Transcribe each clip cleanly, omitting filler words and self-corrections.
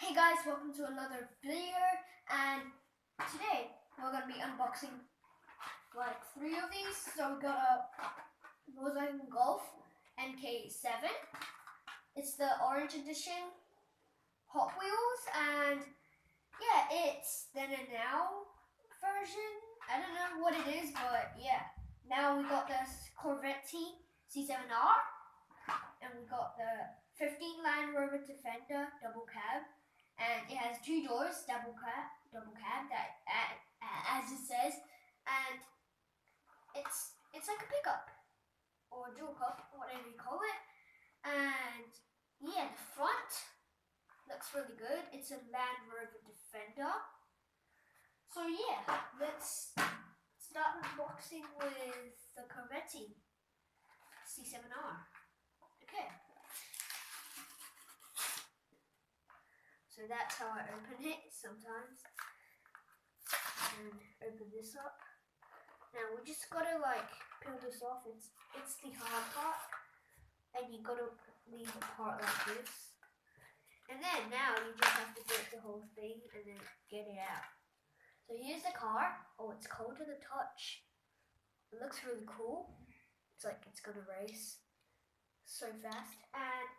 Hey guys, welcome to another video, and today we're going to be unboxing like 3 of these. So we got a Volkswagen Golf MK7. It's the orange edition Hot Wheels, and yeah, it's then and now version. I don't know what it is, but yeah. Now we got this Corvette C7R, and we got the 15 Land Rover Defender double cab. And it has 2 doors, double cab, that as it says, and it's like a pickup or a dual cup, whatever you call it. And yeah, the front looks really good. It's a Land Rover Defender. So yeah, let's start unboxing with the Corvette C7R. Okay. So that's how I open it sometimes. And open this up. Now we just gotta like peel this off. It's the hard part. And you gotta leave a part like this. And then now you just have to break the whole thing and then get it out. So here's the car. Oh, it's cold to the touch. It looks really cool. It's like it's gonna race so fast. And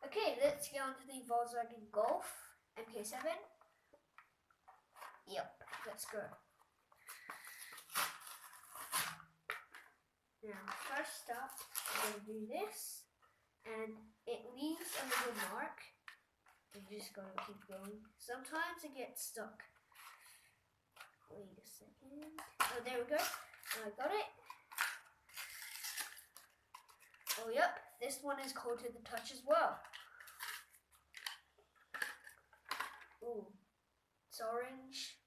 okay, let's go on to the Volkswagen Golf MK7. Yep, let's go. Now, first up, I'm going to do this, and it leaves a little mark. You just gotta keep going. Sometimes it gets stuck. Wait a second. Oh, there we go. I got it. Oh, yep. This one is cold to the touch as well. Ooh, it's orange.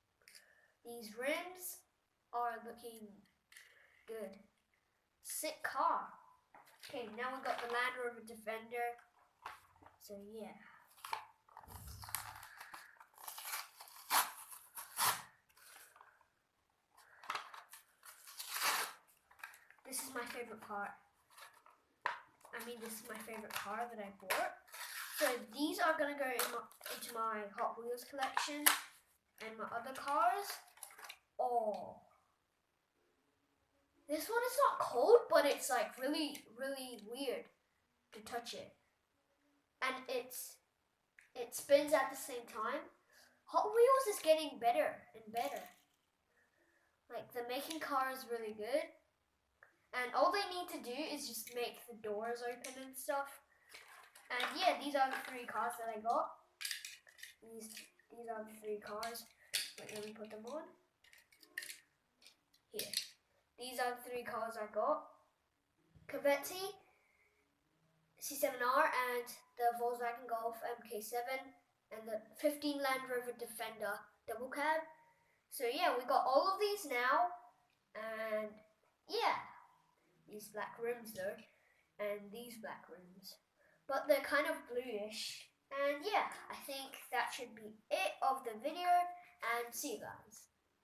These rims are looking good. Sick car. Okay, now we've got the Land Rover Defender. So yeah. This is my favorite part. This is my favorite car that I bought. So these are going to go into my Hot Wheels collection and my other cars. Oh. This one is not cold, but it's like really, really weird to touch it. And it spins at the same time. Hot Wheels is getting better and better. Like the making car is really good. And all they need to do is just make the doors open and stuff. And yeah, these are the 3 cars that I got. These are the 3 cars. Wait, let me put them on. Here. These are the 3 cars I got. Corvette C7R and the Volkswagen Golf MK7 and the 15 Land Rover Defender double cab. So yeah, we got all of these now. And yeah, these black rims though. And these black rims. But they're kind of bluish. And yeah, I think that should be it of the video, and see you guys.